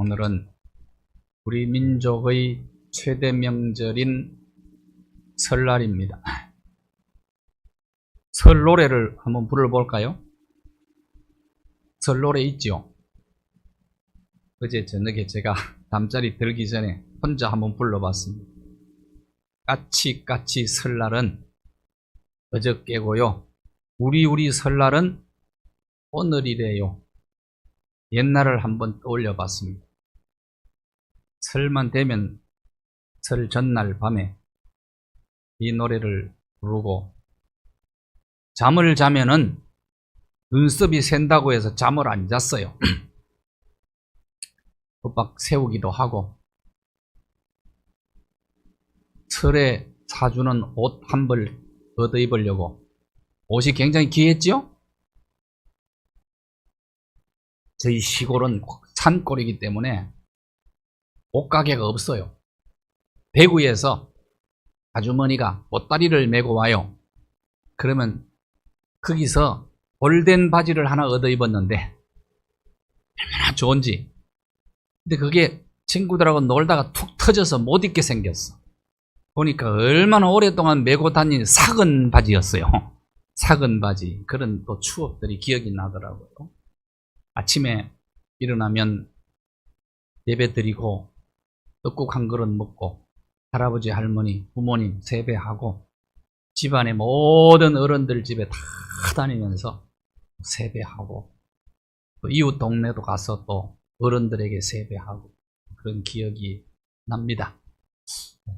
오늘은 우리 민족의 최대 명절인 설날입니다. 설 노래를 한번 불러볼까요? 설 노래 있죠? 어제 저녁에 제가 잠자리 들기 전에 혼자 한번 불러봤습니다. 까치까치 설날은 어저께고요. 우리 설날은 오늘이래요. 옛날을 한번 떠올려 봤습니다. 설만 되면 설 전날 밤에 이 노래를 부르고 잠을 자면은 눈썹이 샌다고 해서 잠을 안 잤어요. 윽박 세우기도 하고 설에 사주는 옷 한 벌 얻어 입으려고 옷이 굉장히 귀했지요? 저희 시골은 산골이기 때문에 옷가게가 없어요. 대구에서 아주머니가 보따리를 메고 와요. 그러면 거기서 볼덴 바지를 하나 얻어 입었는데 얼마나 좋은지. 근데 그게 친구들하고 놀다가 툭 터져서 못 입게 생겼어. 보니까 얼마나 오랫동안 메고 다닌 삭은 바지였어요. 삭은 바지. 그런 또 추억들이 기억이 나더라고요. 아침에 일어나면 예배 드리고 떡국 한 그릇 먹고 할아버지 할머니 부모님 세배하고 집안의 모든 어른들 집에 다 다니면서 세배하고 또 이웃 동네도 가서 또 어른들에게 세배하고 그런 기억이 납니다.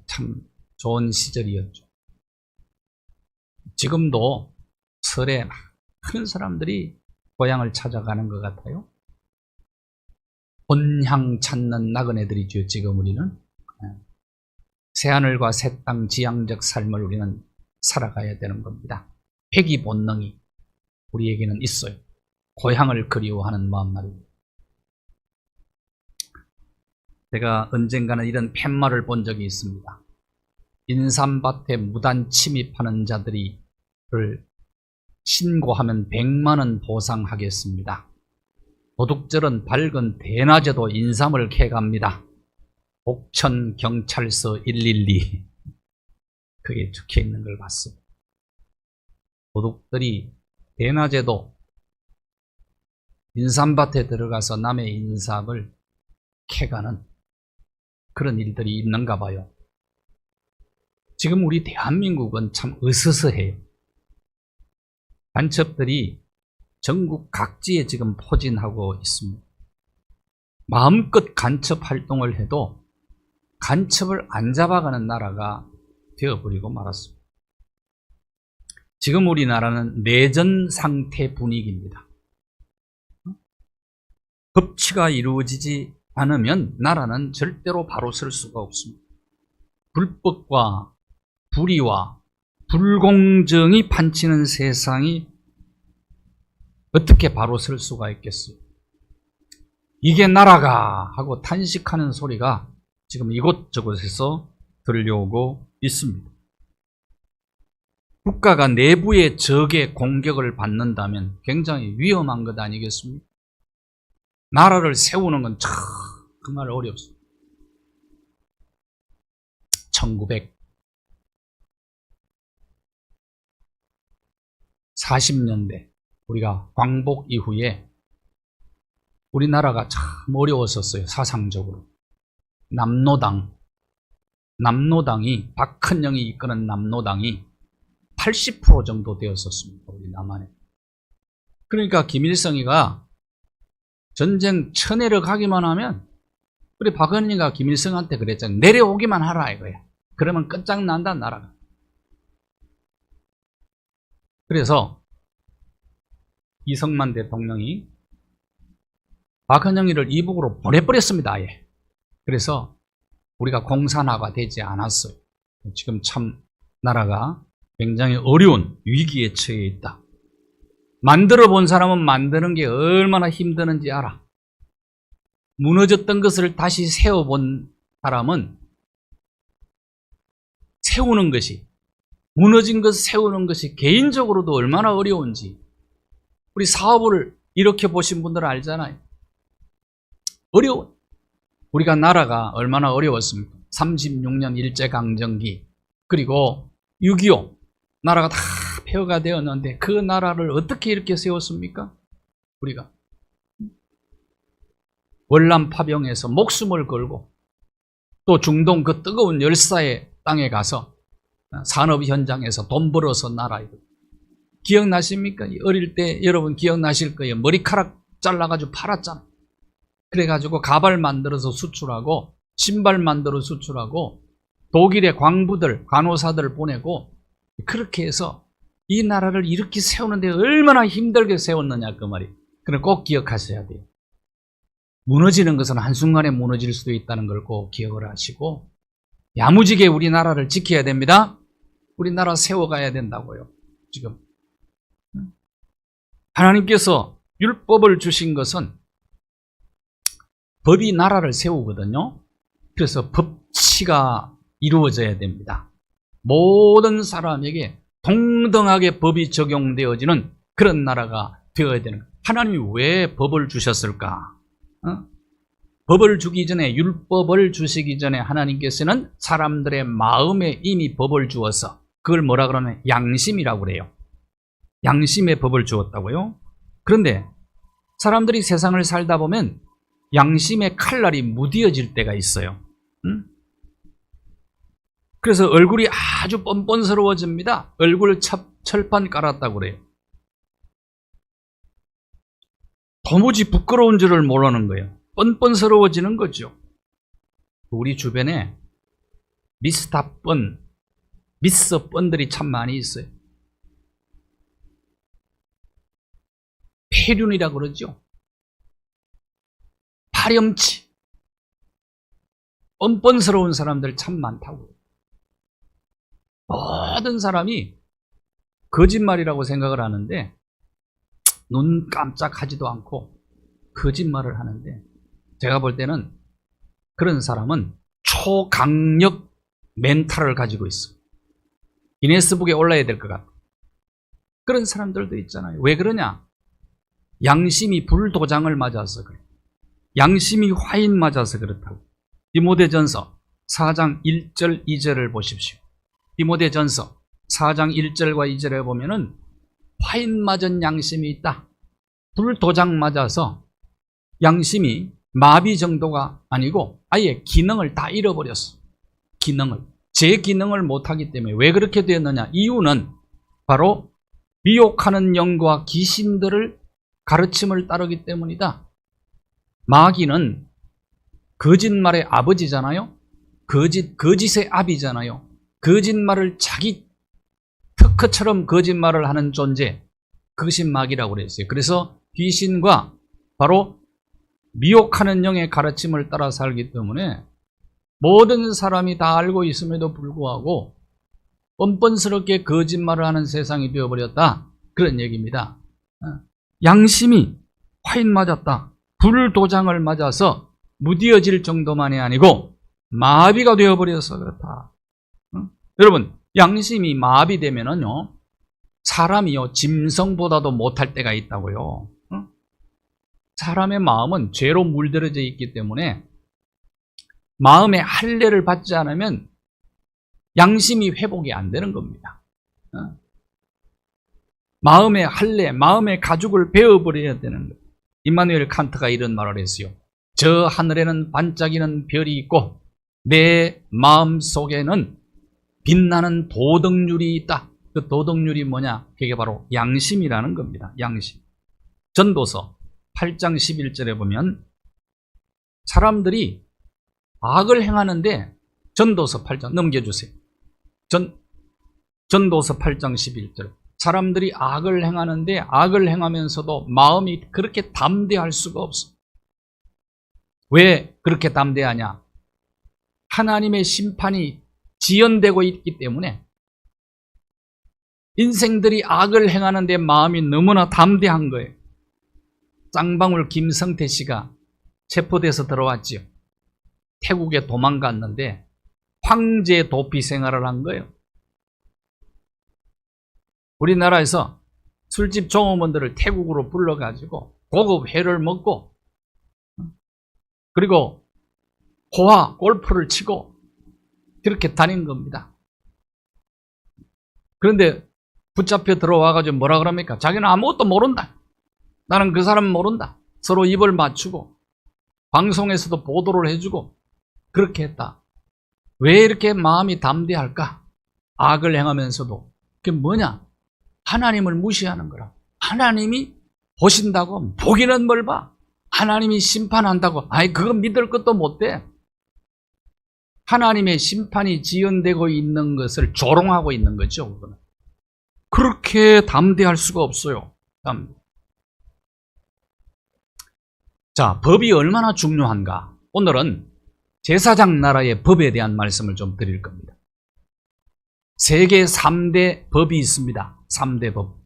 참 좋은 시절이었죠. 지금도 설에 많은 사람들이 고향을 찾아가는 것 같아요. 본향 찾는 나그네들이죠. 지금 우리는 새하늘과 새 땅 지향적 삶을 우리는 살아가야 되는 겁니다. 회귀 본능이 우리에게는 있어요. 고향을 그리워하는 마음 말입니다. 제가 언젠가는 이런 팻말을 본 적이 있습니다. 인삼밭에 무단 침입하는 자들을 신고하면 100만 원 보상하겠습니다. 도둑질은 밝은 대낮에도 인삼을 캐갑니다. 옥천경찰서 112 그게 적혀 있는 걸 봤습니다. 도둑들이 대낮에도 인삼밭에 들어가서 남의 인삼을 캐가는 그런 일들이 있는가 봐요. 지금 우리 대한민국은 참 으스스해요. 간첩들이 전국 각지에 지금 포진하고 있습니다. 마음껏 간첩 활동을 해도 간첩을 안 잡아가는 나라가 되어버리고 말았습니다. 지금 우리나라는 내전 상태 분위기입니다. 법치가 이루어지지 않으면 나라는 절대로 바로 설 수가 없습니다. 불법과 불의와 불공정이 판치는 세상이 어떻게 바로 설 수가 있겠어요? 이게 나라가 하고 탄식하는 소리가 지금 이곳저곳에서 들려오고 있습니다. 국가가 내부의 적의 공격을 받는다면 굉장히 위험한 것 아니겠습니까? 나라를 세우는 건 정말 어렵습니다. 1940년대 우리가 광복 이후에 우리나라가 참 어려웠었어요. 사상적으로. 남노당이 박헌영이 이끄는 남노당이 80% 정도 되었었습니다. 우리 남한에. 그러니까 김일성이가 전쟁 쳐내려 가기만 하면 우리 박헌영이가 김일성한테 그랬잖아요. 내려오기만 하라 이거야. 그러면 끝장난다 나라가. 그래서 이승만 대통령이 박헌영이를 이북으로 보내버렸습니다. 아예. 그래서 우리가 공산화가 되지 않았어요. 지금 참 나라가 굉장히 어려운 위기에 처해 있다. 만들어 본 사람은 만드는 게 얼마나 힘드는지 알아. 무너졌던 것을 다시 세워본 사람은 무너진 것을 세우는 것이 개인적으로도 얼마나 어려운지 우리 사업을 일으켜 보신 분들은 알잖아요. 어려워. 우리가 나라가 얼마나 어려웠습니까? 36년 일제강점기, 그리고 6.25 나라가 다 폐허가 되었는데 그 나라를 어떻게 이렇게 세웠습니까? 우리가 월남 파병에서 목숨을 걸고 또 중동 그 뜨거운 열사의 땅에 가서 산업 현장에서 돈 벌어서 나라. 기억나십니까? 어릴 때 여러분 기억나실 거예요. 머리카락 잘라가지고 팔았잖아요. 그래가지고 가발 만들어서 수출하고 신발 만들어 수출하고 독일의 광부들, 간호사들 보내고 그렇게 해서 이 나라를 이렇게 세우는데 얼마나 힘들게 세웠느냐 그 말이에요. 그럼 꼭 기억하셔야 돼요. 무너지는 것은 한순간에 무너질 수도 있다는 걸 꼭 기억을 하시고 야무지게 우리나라를 지켜야 됩니다. 우리나라 세워가야 된다고요. 지금 하나님께서 율법을 주신 것은 법이 나라를 세우거든요. 그래서 법치가 이루어져야 됩니다. 모든 사람에게 동등하게 법이 적용되어지는 그런 나라가 되어야 되는 거예요. 하나님이 왜 법을 주셨을까? 법을 주기 전에, 율법을 주시기 전에 하나님께서는 사람들의 마음에 이미 법을 주어서 그걸 뭐라 그러면 양심이라고 그래요. 양심의 법을 주었다고요. 그런데 사람들이 세상을 살다 보면 양심의 칼날이 무뎌질 때가 있어요. 그래서 얼굴이 아주 뻔뻔스러워집니다. 얼굴 철판 깔았다고 그래요. 도무지 부끄러운 줄을 모르는 거예요. 뻔뻔스러워지는 거죠. 우리 주변에 미스터 뻔, 미스 뻔들이 참 많이 있어요. 폐륜이라고 그러죠. 파렴치. 뻔뻔스러운 사람들 참 많다고. 모든 사람이 거짓말이라고 생각을 하는데 눈 깜짝하지도 않고 거짓말을 하는데 제가 볼 때는 그런 사람은 초강력 멘탈을 가지고 있어. 기네스북에 올라야 될 것 같아. 그런 사람들도 있잖아요. 왜 그러냐? 양심이 불도장을 맞아서 그래. 양심이 화인 맞아서 그렇다고. 디모데전서 4장 1절 2절을 보십시오. 디모데전서 4장 1절과 2절에 보면은 화인 맞은 양심이 있다. 불도장 맞아서 양심이 마비 정도가 아니고 아예 기능을 다 잃어버렸어. 기능을. 제 기능을 못하기 때문에. 왜 그렇게 되었느냐? 이유는 바로 미혹하는 영과 귀신들을 가르침을 따르기 때문이다. 마귀는 거짓말의 아버지잖아요. 거짓의 아비잖아요. 거짓말을 자기 특허처럼 거짓말을 하는 존재, 그것이 마귀라고 그랬어요. 그래서 귀신과 바로 미혹하는 영의 가르침을 따라 살기 때문에 모든 사람이 다 알고 있음에도 불구하고 뻔뻔스럽게 거짓말을 하는 세상이 되어버렸다. 그런 얘기입니다. 양심이 화인 맞았다. 불도장을 맞아서 무디어질 정도만이 아니고 마비가 되어버려서 그렇다. 여러분, 양심이 마비되면은요, 사람이요, 짐승보다도 못할 때가 있다고요. 사람의 마음은 죄로 물들어져 있기 때문에 마음의 할례를 받지 않으면 양심이 회복이 안 되는 겁니다. 마음의 할례, 마음의 가죽을 베어버려야 되는 거예요. 임마누엘 칸트가 이런 말을 했어요. 저 하늘에는 반짝이는 별이 있고 내 마음 속에는 빛나는 도덕률이 있다. 그 도덕률이 뭐냐? 그게 바로 양심이라는 겁니다. 양심. 전도서 8장 11절에 보면 사람들이 악을 행하는데, 전도서 8장 넘겨주세요. 전도서 8장 11절. 사람들이 악을 행하는데 악을 행하면서도 마음이 그렇게 담대할 수가 없어. 왜 그렇게 담대하냐? 하나님의 심판이 지연되고 있기 때문에 인생들이 악을 행하는데 마음이 너무나 담대한 거예요. 쌍방울 김성태 씨가 체포돼서 들어왔지요. 태국에 도망갔는데 황제 도피 생활을 한 거예요. 우리나라에서 술집 종업원들을 태국으로 불러가지고 고급 회를 먹고, 그리고 호화, 골프를 치고 그렇게 다닌 겁니다. 그런데 붙잡혀 들어와가지고 뭐라 그럽니까? 자기는 아무것도 모른다. 나는 그 사람 모른다. 서로 입을 맞추고 방송에서도 보도를 해주고 그렇게 했다. 왜 이렇게 마음이 담대할까? 악을 행하면서도. 그게 뭐냐? 하나님을 무시하는 거라. 하나님이 보신다고 보기는 뭘 봐. 하나님이 심판한다고 아이 그거 믿을 것도 못 돼. 하나님의 심판이 지연되고 있는 것을 조롱하고 있는 거죠. 그거는. 그렇게 담대할 수가 없어요. 자, 법이 얼마나 중요한가? 오늘은 제사장 나라의 법에 대한 말씀을 좀 드릴 겁니다. 세계 3대 법이 있습니다. 3대 법.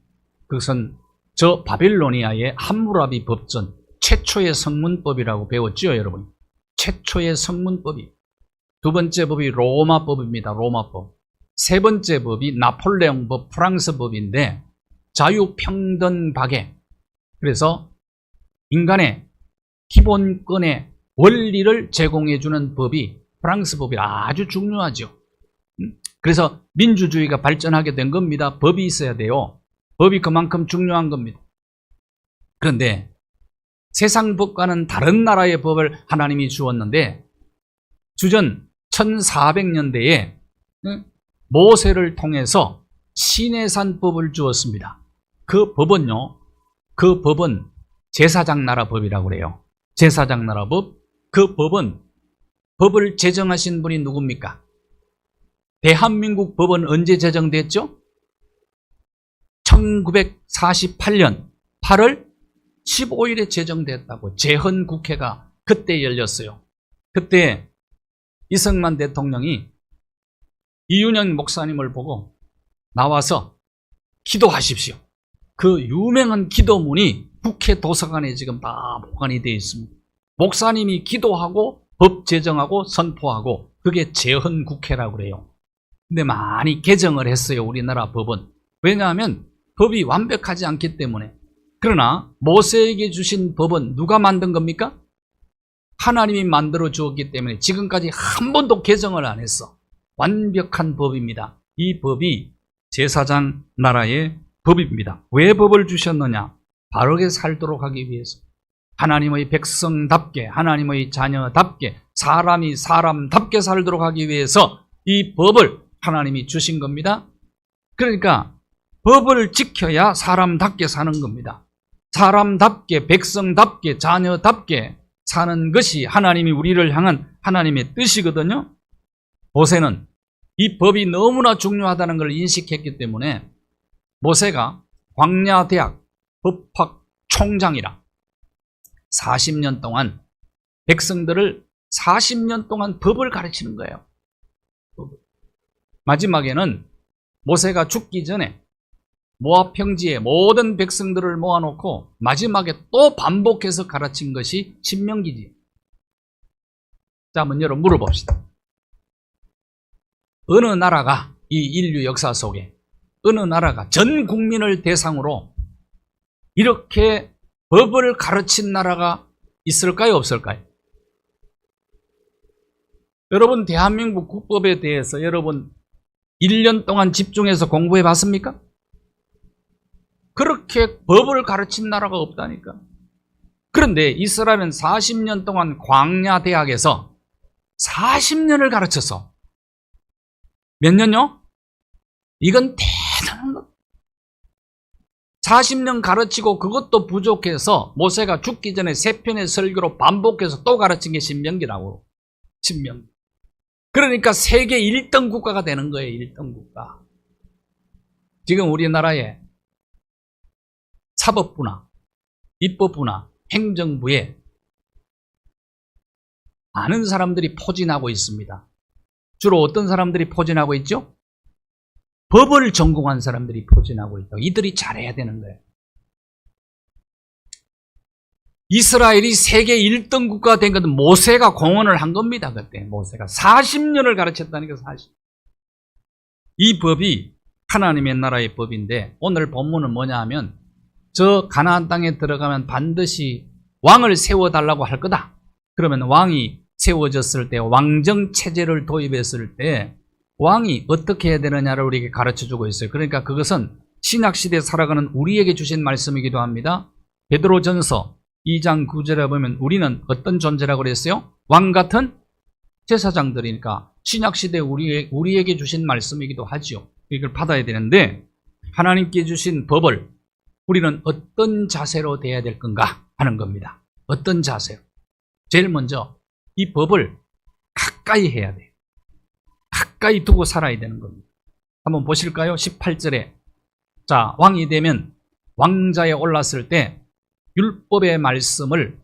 그것은 저 바빌로니아의 함무라비 법전 최초의 성문법이라고 배웠죠, 여러분? 최초의 성문법이. 두 번째 법이 로마법입니다. 로마법. 세 번째 법이 나폴레옹법, 프랑스 법인데 자유평등박애. 그래서 인간의 기본권의 원리를 제공해주는 법이 프랑스 법이 아주 중요하죠. 그래서 민주주의가 발전하게 된 겁니다. 법이 있어야 돼요. 법이 그만큼 중요한 겁니다. 그런데 세상 법과는 다른 나라의 법을 하나님이 주었는데 주전 1400년대에 모세를 통해서 시내산법을 주었습니다. 그 법은 제사장 나라 법이라고 그래요. 제사장 나라 법. 그 법을 제정하신 분이 누굽니까? 대한민국 법은 언제 제정됐죠? 1948년 8월 15일에 제정됐다고. 제헌국회가 그때 열렸어요. 그때 이승만 대통령이 이윤영 목사님을 보고 나와서 기도하십시오. 그 유명한 기도문이 국회 도서관에 지금 다 보관이 되어 있습니다. 목사님이 기도하고 법 제정하고 선포하고 그게 제헌국회라고 그래요. 근데 많이 개정을 했어요. 우리나라 법은. 왜냐하면 법이 완벽하지 않기 때문에. 그러나 모세에게 주신 법은 누가 만든 겁니까? 하나님이 만들어 주었기 때문에 지금까지 한 번도 개정을 안 했어. 완벽한 법입니다. 이 법이 제사장 나라의 법입니다. 왜 법을 주셨느냐? 바르게 살도록 하기 위해서. 하나님의 백성답게, 하나님의 자녀답게, 사람이 사람답게 살도록 하기 위해서 이 법을 하나님이 주신 겁니다. 그러니까 법을 지켜야 사람답게 사는 겁니다. 사람답게, 백성답게, 자녀답게 사는 것이 하나님이 우리를 향한 하나님의 뜻이거든요. 모세는 이 법이 너무나 중요하다는 걸 인식했기 때문에 모세가 광야대학 법학 총장이라 40년 동안 백성들을 40년 동안 법을 가르치는 거예요. 마지막에는 모세가 죽기 전에 모압 평지에 모든 백성들을 모아놓고 마지막에 또 반복해서 가르친 것이 신명기지. 자, 한번 여러분 물어봅시다. 어느 나라가 이 인류 역사 속에 어느 나라가 전 국민을 대상으로 이렇게 법을 가르친 나라가 있을까요? 없을까요? 여러분 대한민국 국법에 대해서 여러분 1년 동안 집중해서 공부해 봤습니까? 그렇게 법을 가르친 나라가 없다니까. 그런데 이스라엘은 40년 동안 광야 대학에서 40년을 가르쳤어. 몇 년요? 이건 대단한 것. 40년 가르치고 그것도 부족해서 모세가 죽기 전에 3편의 설교로 반복해서 또 가르친 게 신명기라고. 신명기. 그러니까 세계 1등 국가가 되는 거예요. 1등 국가. 지금 우리나라에 사법부나 입법부나 행정부에 많은 사람들이 포진하고 있습니다. 주로 어떤 사람들이 포진하고 있죠? 법을 전공한 사람들이 포진하고 있다. 이들이 잘해야 되는 거예요. 이스라엘이 세계 1등 국가가 된 것은 모세가 공헌을 한 겁니다. 그때 모세가 40년을 가르쳤다니까. 40. 이 법이 하나님의 나라의 법인데 오늘 본문은 뭐냐 하면 저 가나안 땅에 들어가면 반드시 왕을 세워달라고 할 거다. 그러면 왕이 세워졌을 때, 왕정 체제를 도입했을 때 왕이 어떻게 해야 되느냐를 우리에게 가르쳐주고 있어요. 그러니까 그것은 신약시대에 살아가는 우리에게 주신 말씀이기도 합니다. 베드로전서 2장 9절에 보면 우리는 어떤 존재라고 그랬어요? 왕같은 제사장들이니까 신약시대 우리에게 주신 말씀이기도 하지요. 이걸 받아야 되는데 하나님께 주신 법을 우리는 어떤 자세로 대해야 될 건가 하는 겁니다. 어떤 자세로? 제일 먼저 이 법을 가까이 해야 돼요. 가까이 두고 살아야 되는 겁니다. 한번 보실까요? 18절에 자, 왕이 되면 왕자에 올랐을 때 율법의 말씀을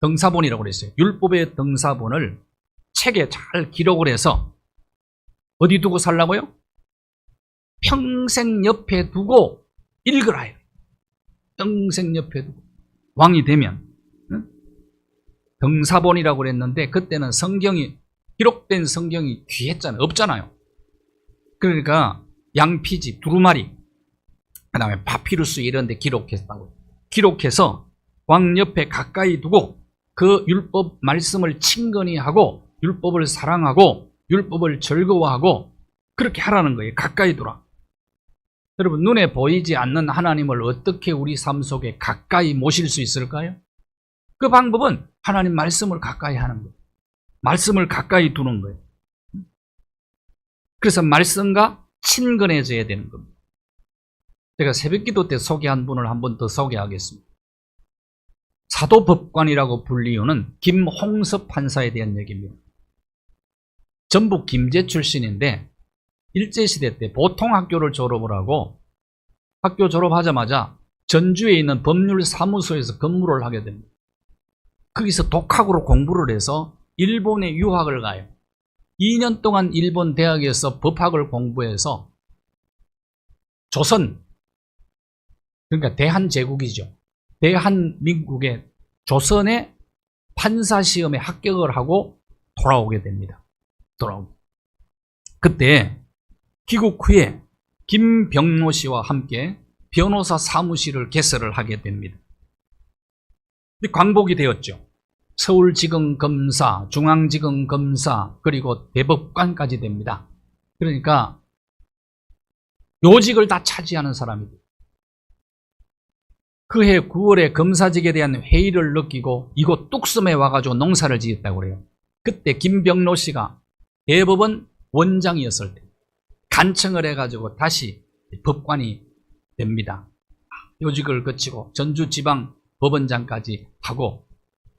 등사본이라고 그랬어요. 율법의 등사본을 책에 잘 기록을 해서 어디 두고 살라고요? 평생 옆에 두고 읽으라 해요. 평생 옆에 두고. 왕이 되면 등사본이라고 그랬는데 그때는 성경이 기록된 성경이 귀했잖아요. 없잖아요. 그러니까 양피지, 두루마리, 그 다음에 파피루스 이런 데 기록했다고. 기록해서 왕 옆에 가까이 두고 그 율법 말씀을 친근히 하고 율법을 사랑하고 율법을 즐거워하고 그렇게 하라는 거예요. 가까이 두라. 여러분, 눈에 보이지 않는 하나님을 어떻게 우리 삶 속에 가까이 모실 수 있을까요? 그 방법은 하나님 말씀을 가까이 하는 거예요. 말씀을 가까이 두는 거예요. 그래서 말씀과 친근해져야 되는 겁니다. 제가 새벽기도 때 소개한 분을 한 번 더 소개하겠습니다. 사도법관이라고 불리우는 김홍섭 판사에 대한 얘기입니다. 전북 김제 출신인데 일제시대 때 보통학교를 졸업을 하고 학교 졸업하자마자 전주에 있는 법률사무소에서 근무를 하게 됩니다. 거기서 독학으로 공부를 해서 일본에 유학을 가요. 2년 동안 일본 대학에서 법학을 공부해서 조선, 그러니까 대한제국이죠. 대한민국의 조선의 판사시험에 합격을 하고 돌아오게 됩니다. 그때 귀국 후에 김병로 씨와 함께 변호사 사무실을 개설을 하게 됩니다. 광복이 되었죠. 서울지검 검사, 중앙지검 검사, 그리고 대법관까지 됩니다. 그러니까 요직을 다 차지하는 사람이죠. 그해 9월에 검사직에 대한 회의를 느끼고 이곳 뚝섬에 와가지고 농사를 지었다고 그래요. 그때 김병로 씨가 대법원 원장이었을 때 간청을 해가지고 다시 법관이 됩니다. 요직을 거치고 전주지방법원장까지 하고,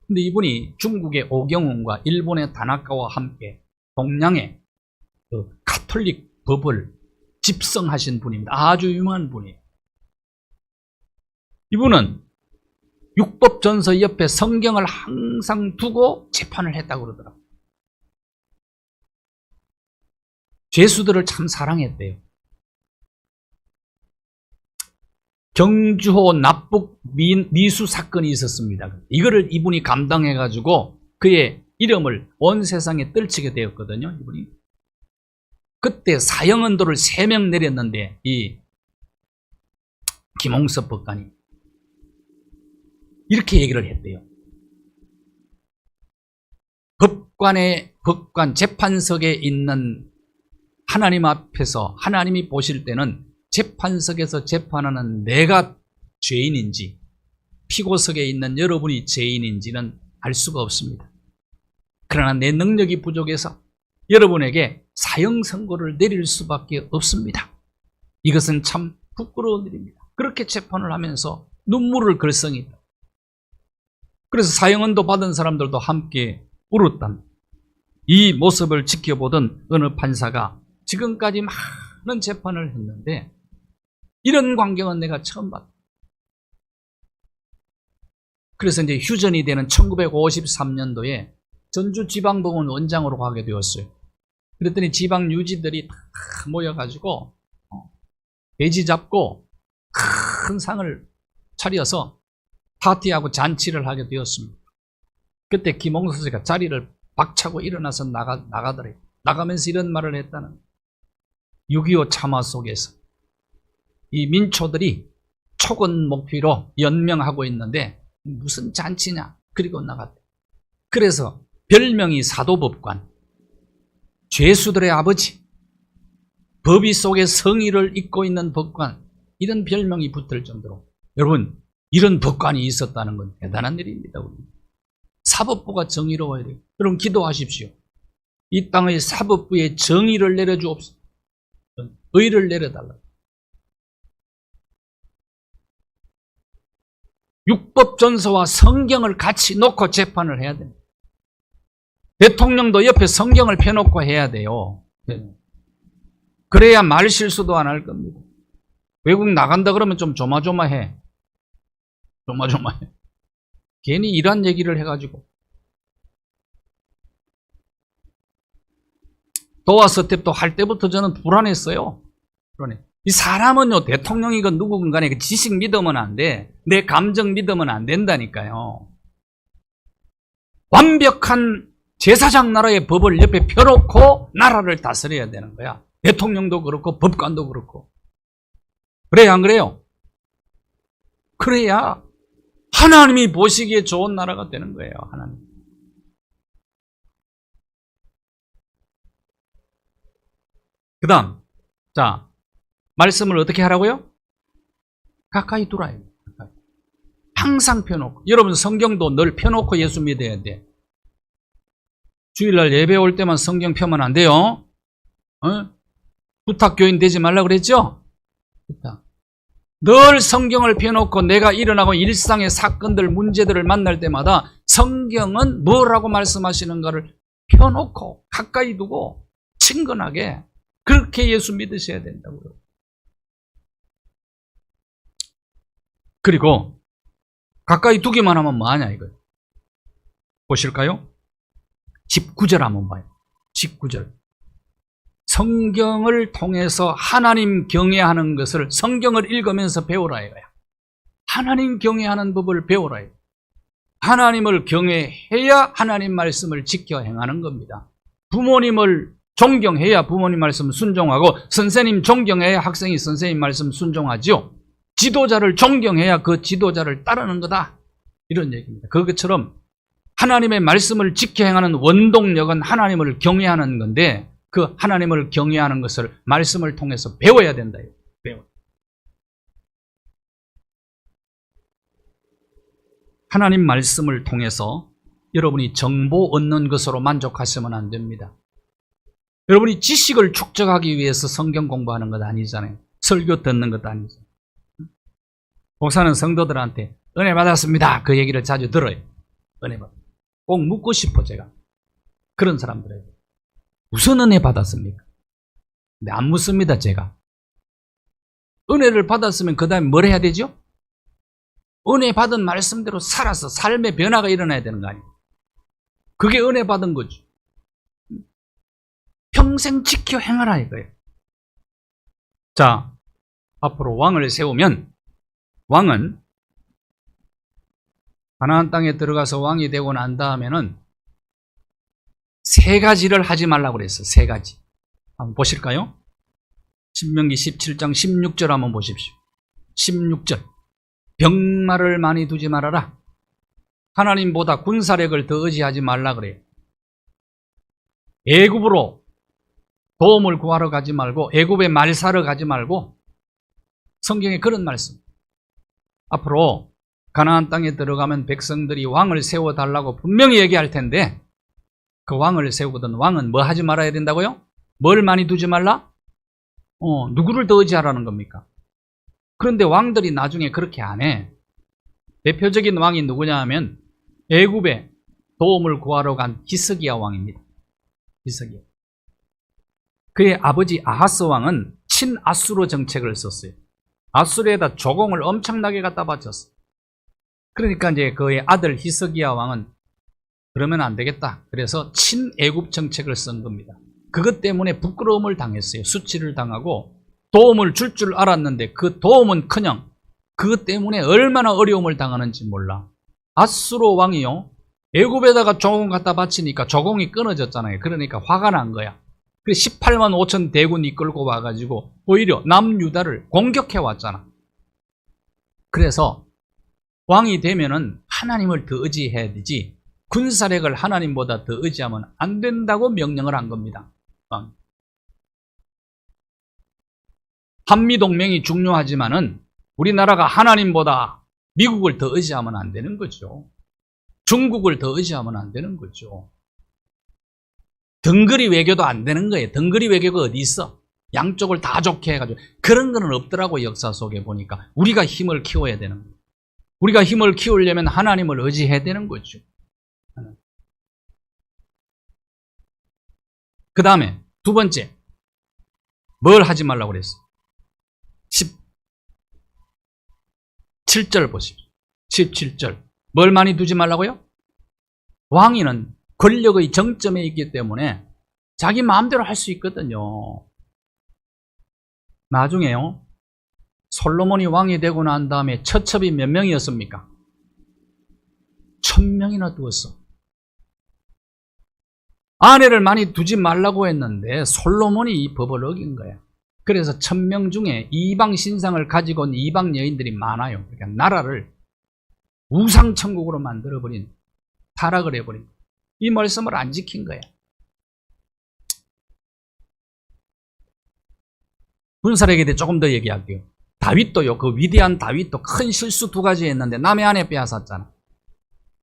근데 이분이 중국의 오경훈과 일본의 다나카와 함께 동양의 가톨릭 법을 집성하신 분입니다. 아주 유명한 분이에요. 이분은 율법전서 옆에 성경을 항상 두고 재판을 했다고 그러더라고요. 죄수들을 참 사랑했대요. 경주호 납북 미수 사건이 있었습니다. 이거를 이분이 감당해가지고 그의 이름을 온 세상에 떨치게 되었거든요. 이분이. 그때 사형언도를 3명 내렸는데 이 김홍섭 법관이 이렇게 얘기를 했대요. 법관 재판석에 있는 하나님 앞에서 하나님이 보실 때는 재판석에서 재판하는 내가 죄인인지 피고석에 있는 여러분이 죄인인지는 알 수가 없습니다. 그러나 내 능력이 부족해서 여러분에게 사형 선고를 내릴 수밖에 없습니다. 이것은 참 부끄러운 일입니다. 그렇게 재판을 하면서 눈물을 글썽이다. 그래서 사형언도 받은 사람들도 함께 울었다. 이 모습을 지켜보던 어느 판사가 지금까지 많은 재판을 했는데 이런 광경은 내가 처음 봤다. 그래서 이제 휴전이 되는 1953년도에 전주지방법원 원장으로 가게 되었어요. 그랬더니 지방 유지들이 다 모여가지고 돼지 잡고 큰 상을 차려서 파티하고 잔치를 하게 되었습니다. 그때 김홍섭 씨가 자리를 박차고 일어나서 나가더래요. 나가면서 이런 말을 했다는, 6.25 참화 속에서 이 민초들이 촉은 목피로 연명하고 있는데 무슨 잔치냐, 그리고 나갔대. 그래서 별명이 사도법관, 죄수들의 아버지, 법의 속에 성의를 잇고 있는 법관, 이런 별명이 붙을 정도로 여러분 이런 법관이 있었다는 건 대단한 일입니다. 우리. 사법부가 정의로워야 돼요. 여러분 기도하십시오. 이 땅의 사법부에 정의를 내려주옵소서. 의를 내려달라. 율법전서와 성경을 같이 놓고 재판을 해야 됩니다. 대통령도 옆에 성경을 펴놓고 해야 돼요. 그래야 말 실수도 안 할 겁니다. 외국 나간다 그러면 좀 조마조마해. 조마조마해. 괜히 이런 얘기를 해가지고. 도화 서텝도 할 때부터 저는 불안했어요. 불안해. 이 사람은요, 대통령이건 누구건 간에 그 지식 믿으면 안 돼. 내 감정 믿으면 안 된다니까요. 완벽한 제사장 나라의 법을 옆에 펴놓고 나라를 다스려야 되는 거야. 대통령도 그렇고 법관도 그렇고. 그래야 안 그래요? 그래야 하나님이 보시기에 좋은 나라가 되는 거예요. 하나님. 그 다음, 자, 말씀을 어떻게 하라고요? 가까이 두라요. 항상 펴놓고. 여러분 성경도 늘 펴놓고 예수 믿어야 돼. 주일날 예배 올 때만 성경 펴면 안 돼요. 부탁교인 되지 말라고 그랬죠? 부탁. 늘 성경을 펴놓고 내가 일어나고 일상의 사건들, 문제들을 만날 때마다 성경은 뭐라고 말씀하시는가를 펴놓고 가까이 두고 친근하게 그렇게 예수 믿으셔야 된다고요. 그리고 가까이 두기만 하면 뭐하냐 이거예요. 보실까요? 19절 한번 봐요. 19절. 성경을 통해서 하나님 경외하는 것을 성경을 읽으면서 배우라 이거야. 하나님 경외하는 법을 배우라 이거야. 하나님을 경외해야 하나님 말씀을 지켜 행하는 겁니다. 부모님을 존경해야 부모님 말씀 순종하고 선생님 존경해야 학생이 선생님 말씀 순종하죠. 지도자를 존경해야 그 지도자를 따르는 거다. 이런 얘기입니다. 그것처럼 하나님의 말씀을 지켜 행하는 원동력은 하나님을 경외하는 건데 그 하나님을 경외하는 것을 말씀을 통해서 배워야 된다. 배워. 하나님 말씀을 통해서 여러분이 정보 얻는 것으로 만족하시면 안 됩니다. 여러분이 지식을 축적하기 위해서 성경 공부하는 것 아니잖아요. 설교 듣는 것도 아니죠. 목사는 성도들한테 은혜 받았습니다. 그 얘기를 자주 들어요. 은혜 받. 꼭 묻고 싶어 제가. 그런 사람들에게. 무슨 은혜 받았습니까? 근데 안 묻습니다 제가. 은혜를 받았으면 그 다음에 뭘 해야 되죠? 은혜 받은 말씀대로 살아서 삶의 변화가 일어나야 되는 거 아니에요. 그게 은혜 받은 거죠. 평생 지켜 행하라 이거예요. 자, 앞으로 왕을 세우면 왕은 가나안 땅에 들어가서 왕이 되고 난 다음에는 세 가지를 하지 말라고 그랬어요. 세 가지. 한번 보실까요? 신명기 17장 16절 한번 보십시오. 16절. 병마를 많이 두지 말아라. 하나님보다 군사력을 더 의지하지 말라 그래요. 애굽으로 도움을 구하러 가지 말고 애굽에 말 사러 가지 말고 성경에 그런 말씀. 앞으로 가나안 땅에 들어가면 백성들이 왕을 세워달라고 분명히 얘기할 텐데 그 왕을 세우거든 왕은 뭐 하지 말아야 된다고요? 뭘 많이 두지 말라? 누구를 더 의지하라는 겁니까? 그런데 왕들이 나중에 그렇게 안 해. 대표적인 왕이 누구냐 하면 애굽에 도움을 구하러 간 히스기야 왕입니다. 히스기야. 그의 아버지 아하스 왕은 친아수르 정책을 썼어요. 아수르에다 조공을 엄청나게 갖다 바쳤어. 그러니까 이제 그의 아들 히스기야 왕은 그러면 안 되겠다. 그래서 친애굽 정책을 쓴 겁니다. 그것 때문에 부끄러움을 당했어요. 수치를 당하고 도움을 줄 줄 알았는데 그 도움은 커녕 그것 때문에 얼마나 어려움을 당하는지 몰라. 아수르 왕이요. 애굽에다가 조공 갖다 바치니까 조공이 끊어졌잖아요. 그러니까 화가 난 거야. 그래서 18만 5천 대군 이끌고 와가지고 오히려 남유다를 공격해 왔잖아. 그래서 왕이 되면은 하나님을 더 의지해야 되지 군사력을 하나님보다 더 의지하면 안 된다고 명령을 한 겁니다. 한미동맹이 중요하지만은 우리나라가 하나님보다 미국을 더 의지하면 안 되는 거죠. 중국을 더 의지하면 안 되는 거죠. 덩그리 외교도 안 되는 거예요. 덩그리 외교가 어디 있어? 양쪽을 다 좋게 해가지고. 그런 거는 없더라고, 역사 속에 보니까. 우리가 힘을 키워야 되는 거예요. 우리가 힘을 키우려면 하나님을 의지해야 되는 거죠. 그 다음에 두 번째, 뭘 하지 말라고 그랬어? 17절 보십시오. 17절. 뭘 많이 두지 말라고요? 왕위는 권력의 정점에 있기 때문에 자기 마음대로 할 수 있거든요. 나중에요, 솔로몬이 왕이 되고 난 다음에 처첩이 몇 명이었습니까? 1000명이나 두었어. 아내를 많이 두지 말라고 했는데 솔로몬이 이 법을 어긴 거야. 그래서 1000명 중에 이방 신상을 가지고 온 이방 여인들이 많아요. 그러니까 나라를 우상천국으로 만들어버린, 타락을 해버린, 이 말씀을 안 지킨 거야. 군사력에 대해 조금 더 얘기할게요. 다윗도요, 그 위대한 다윗도 큰 실수 두 가지 했는데 남의 아내 빼앗았잖아.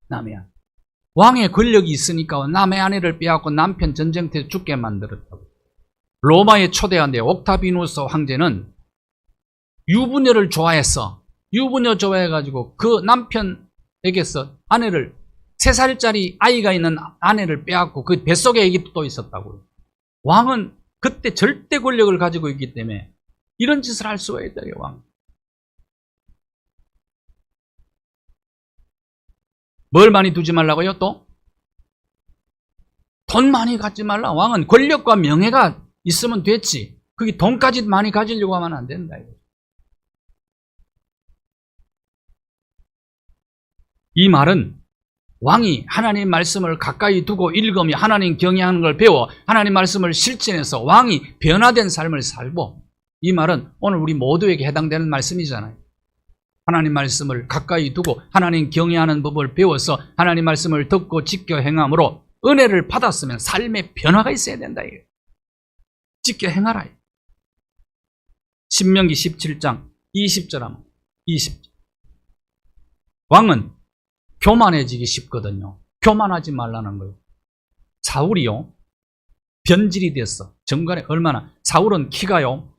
남의 아내. 왕의 권력이 있으니까 남의 아내를 빼앗고 남편 전쟁터에 죽게 만들었다고. 로마에 초대한 옥타비누스 황제는 유부녀를 좋아했어. 유부녀 좋아해가지고 그 남편에게서 아내를, 3살짜리 아이가 있는 아내를 빼앗고 그 뱃속에 애기도 또 있었다고요. 왕은 그때 절대 권력을 가지고 있기 때문에 이런 짓을 할 수가 있다, 왕. 뭘 많이 두지 말라고요, 또? 돈 많이 갖지 말라. 왕은 권력과 명예가 있으면 됐지. 그게 돈까지 많이 가지려고 하면 안 된다, 이거. 이 말은 왕이 하나님 말씀을 가까이 두고 읽으며 하나님 경외하는 걸 배워 하나님 말씀을 실천해서 왕이 변화된 삶을 살고, 이 말은 오늘 우리 모두에게 해당되는 말씀이잖아요. 하나님 말씀을 가까이 두고 하나님 경외하는 법을 배워서 하나님 말씀을 듣고 지켜 행함으로 은혜를 받았으면 삶의 변화가 있어야 된다, 이거예요. 지켜 행하라. 신명기 17장 20절 하면 20절. 왕은 교만해지기 쉽거든요. 교만하지 말라는 거예요. 사울이요, 변질이 됐어. 정관에 얼마나, 사울은 키가요,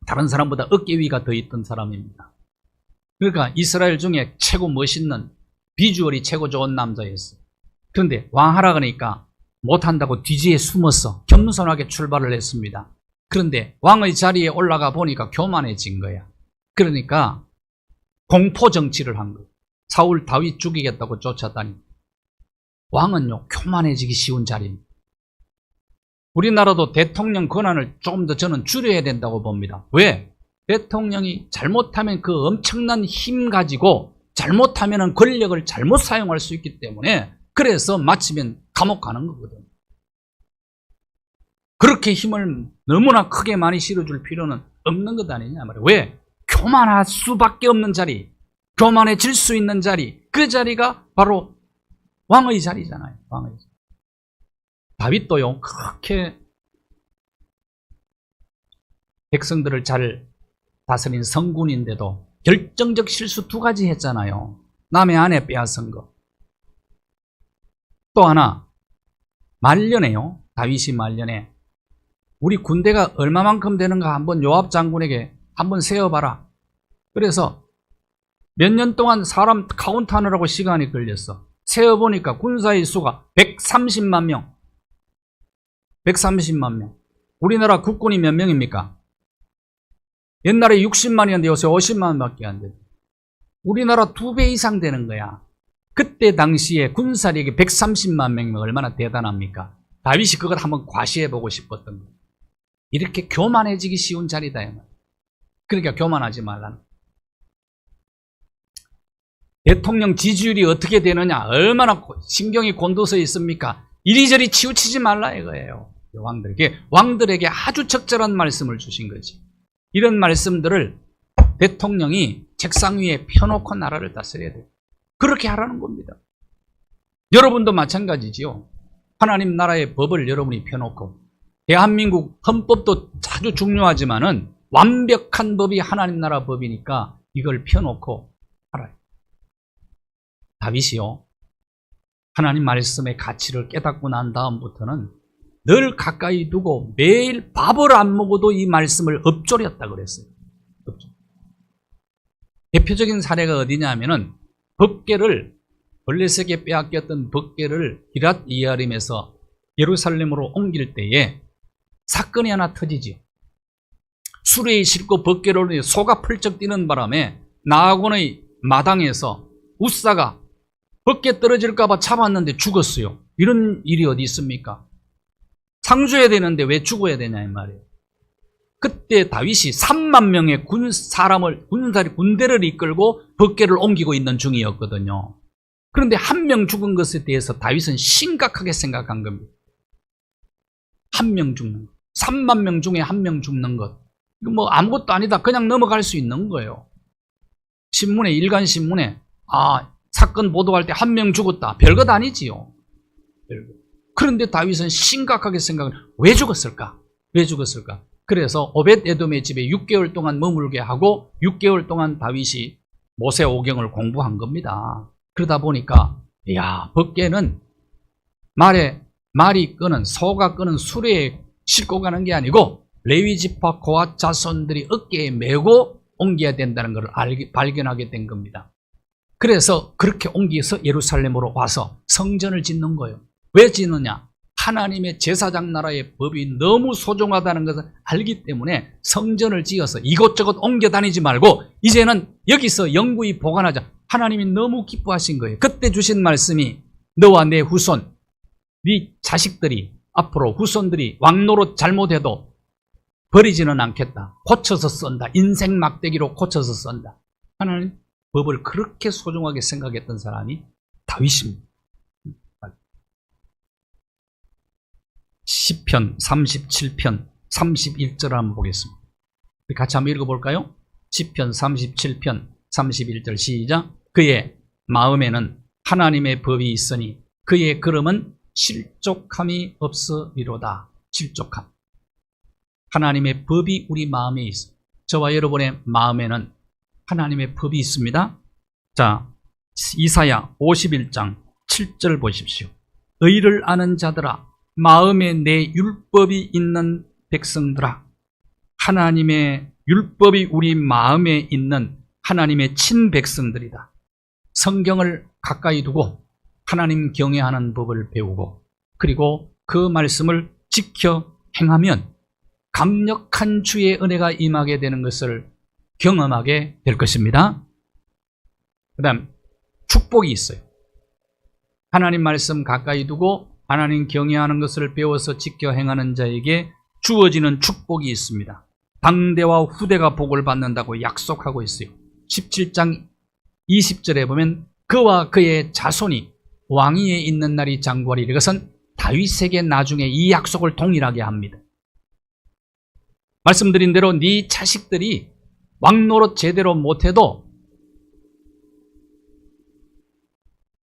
다른 사람보다 어깨 위가 더 있던 사람입니다. 그러니까 이스라엘 중에 최고 멋있는, 비주얼이 최고 좋은 남자였어. 그런데 왕하라 그러니까 못한다고 뒤지에 숨었어. 겸손하게 출발을 했습니다. 그런데 왕의 자리에 올라가 보니까 교만해진 거야. 그러니까 공포 정치를 한 거예요. 사울 다윗 죽이겠다고 쫓아다니. 왕은요, 교만해지기 쉬운 자리입니다. 우리나라도 대통령 권한을 조금 더 저는 줄여야 된다고 봅니다. 왜? 대통령이 잘못하면 그 엄청난 힘 가지고 잘못하면 권력을 잘못 사용할 수 있기 때문에, 그래서 마치면 감옥 가는 거거든. 그렇게 힘을 너무나 크게 많이 실어줄 필요는 없는 것 아니냐 말이에요. 왜? 교만할 수밖에 없는 자리, 교만해질 수 있는 자리, 그 자리가 바로 왕의 자리잖아요. 왕의 자리. 다윗도요, 그렇게 백성들을 잘 다스린 성군인데도 결정적 실수 두 가지 했잖아요. 남의 아내 빼앗은 거. 또 하나, 말년에요. 다윗이 말년에 우리 군대가 얼마만큼 되는가 한번 요압 장군에게 한번 세어봐라. 그래서 몇 년 동안 사람 카운트하느라고 시간이 걸렸어. 세어보니까 군사의 수가 130만 명. 130만 명. 우리나라 국군이 몇 명입니까? 옛날에 60만이었는데 요새 50만밖에 안 돼. 우리나라 2배 이상 되는 거야. 그때 당시에 군사력이 130만 명이면 얼마나 대단합니까? 다윗이 그걸 한번 과시해보고 싶었던 거예요. 이렇게 교만해지기 쉬운 자리다. 그러니까 교만하지 말라는. 대통령 지지율이 어떻게 되느냐, 얼마나 신경이 곤두서 있습니까? 이리저리 치우치지 말라 이거예요. 왕들에게 아주 적절한 말씀을 주신 거지. 이런 말씀들을 대통령이 책상 위에 펴놓고 나라를 다스려야 돼요. 그렇게 하라는 겁니다. 여러분도 마찬가지지요. 하나님 나라의 법을 여러분이 펴놓고, 대한민국 헌법도 아주 중요하지만은 완벽한 법이 하나님 나라 법이니까 이걸 펴놓고 살아요. 다윗이요, 하나님 말씀의 가치를 깨닫고 난 다음부터는 늘 가까이 두고 매일 밥을 안 먹어도 이 말씀을 읊조렸다 그랬어요. 대표적인 사례가 어디냐 하면은 법궤를, 블레셋에게 빼앗겼던 법궤를 기랏 이야림에서 예루살렘으로 옮길 때에 사건이 하나 터지지요. 수레에 싣고 법궤를 소가 펄쩍 뛰는 바람에 나아곤의 마당에서 웃사가 법궤 떨어질까 봐 잡았는데 죽었어요. 이런 일이 어디 있습니까? 상주해야 되는데 왜 죽어야 되냐 이 말이에요. 그때 다윗이 3만 명의 군대를 이끌고 법궤를 옮기고 있는 중이었거든요. 그런데 한 명 죽은 것에 대해서 다윗은 심각하게 생각한 겁니다. 한 명 죽는 것, 3만 명 중에 한 명 죽는 것, 이거 뭐 아무것도 아니다, 그냥 넘어갈 수 있는 거예요. 신문에, 일간 신문에 사건 보도할 때 한 명 죽었다, 별것 아니지요. 그런데 다윗은 심각하게 생각을, 왜 죽었을까? 왜 죽었을까? 그래서 오벳 에돔의 집에 6개월 동안 머물게 하고 6개월 동안 다윗이 모세오경을 공부한 겁니다. 그러다 보니까 법궤는 말이 끄는, 소가 끄는 수레에 싣고 가는 게 아니고 레위지파 고앗 자손들이 어깨에 메고 옮겨야 된다는 것을 발견하게 된 겁니다. 그래서 그렇게 옮겨서 예루살렘으로 와서 성전을 짓는 거예요. 왜 짓느냐? 하나님의 제사장 나라의 법이 너무 소중하다는 것을 알기 때문에 성전을 지어서 이곳저곳 옮겨 다니지 말고 이제는 여기서 영구히 보관하자. 하나님이 너무 기뻐하신 거예요. 그때 주신 말씀이 너와 내 후손, 네 자식들이, 앞으로 후손들이 왕노릇 잘못해도 버리지는 않겠다. 고쳐서 쓴다. 인생 막대기로 고쳐서 쓴다. 하나님 법을 그렇게 소중하게 생각했던 사람이 다윗입니다. 시편 37편 31절을 한번 보겠습니다. 같이 한번 읽어볼까요? 시편 37편 31절 시작. 그의 마음에는 하나님의 법이 있으니 그의 걸음은 실족함이 없으리로다. 실족함. 하나님의 법이 우리 마음에 있어. 저와 여러분의 마음에는 하나님의 법이 있습니다. 자, 이사야 51장 7절 보십시오. 의를 아는 자들아, 마음에 내 율법이 있는 백성들아, 하나님의 율법이 우리 마음에 있는 하나님의 친백성들이다. 성경을 가까이 두고 하나님 경외하는 법을 배우고 그리고 그 말씀을 지켜 행하면 강력한 주의 은혜가 임하게 되는 것을 경험하게 될 것입니다. 그 다음 축복이 있어요. 하나님 말씀 가까이 두고 하나님 경외하는 것을 배워서 지켜 행하는 자에게 주어지는 축복이 있습니다. 당대와 후대가 복을 받는다고 약속하고 있어요. 17장 20절에 보면 그와 그의 자손이 왕위에 있는 날이 장구하리라. 이것은 다윗에게 나중에 이 약속을 동일하게 합니다. 말씀드린 대로 네 자식들이 왕노릇 제대로 못해도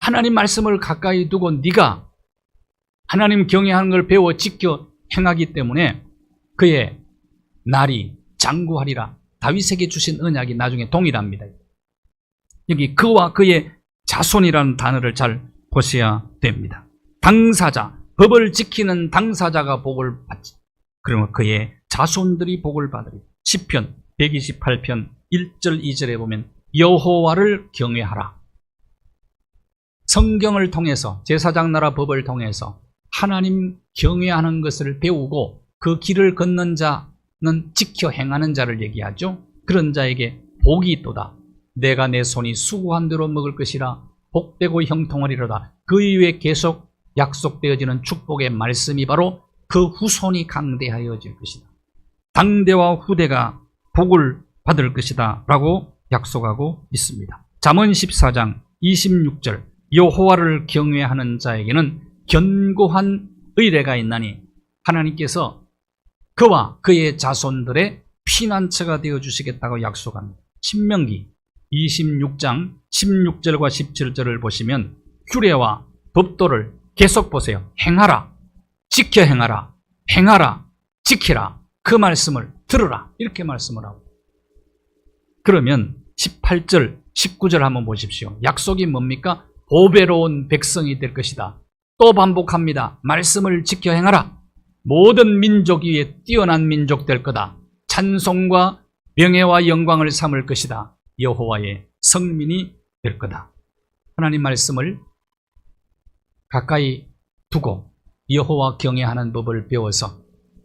하나님 말씀을 가까이 두고 네가 하나님 경외하는 걸 배워 지켜 행하기 때문에 그의 날이 장구하리라. 다윗에게 주신 언약이 나중에 동일합니다. 여기 그와 그의 자손이라는 단어를 잘 보셔야 됩니다. 당사자, 법을 지키는 당사자가 복을 받지. 그러면 그의 자손들이 복을 받으리. 시편 128편 1절 2절에 보면 여호와를 경외하라. 성경을 통해서, 제사장 나라 법을 통해서 하나님 경외하는 것을 배우고 그 길을 걷는 자는 지켜 행하는 자를 얘기하죠. 그런 자에게 복이 있도다. 내가 내 손이 수고한 대로 먹을 것이라. 복되고 형통하리로다. 그 이후에 계속 약속되어지는 축복의 말씀이 바로 그 후손이 강대하여질 것이다. 당대와 후대가 복을 받을 것이다 라고 약속하고 있습니다. 잠언 14장 26절 여호와를 경외하는 자에게는 견고한 의뢰가 있나니 하나님께서 그와 그의 자손들의 피난처가 되어주시겠다고 약속합니다. 신명기 26장 16절과 17절을 보시면 규례와 법도를 계속 보세요. 행하라, 지켜 행하라, 행하라, 지키라, 그 말씀을 들으라, 이렇게 말씀을 하고, 그러면 18절 19절 한번 보십시오. 약속이 뭡니까? 보배로운 백성이 될 것이다. 또 반복합니다. 말씀을 지켜 행하라. 모든 민족 위에 뛰어난 민족 될 거다. 찬송과 명예와 영광을 삼을 것이다. 여호와의 성민이 될 거다. 하나님 말씀을 가까이 두고 여호와 경외하는 법을 배워서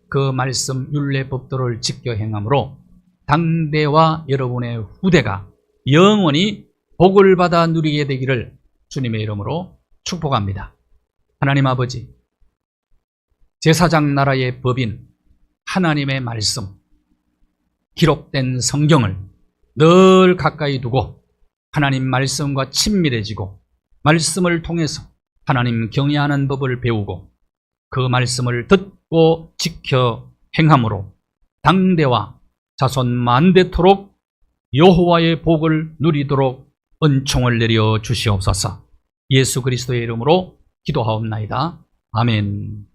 그 말씀 율례 법도를 지켜 행함으로 당대와 여러분의 후대가 영원히 복을 받아 누리게 되기를 주님의 이름으로 축복합니다. 하나님 아버지, 제사장 나라의 법인 하나님의 말씀, 기록된 성경을 늘 가까이 두고 하나님 말씀과 친밀해지고 말씀을 통해서 하나님 경외하는 법을 배우고 그 말씀을 듣고 지켜 행함으로 당대와 자손 만대토록 여호와의 복을 누리도록 은총을 내려 주시옵소서. 예수 그리스도의 이름으로 기도하옵나이다. 아멘.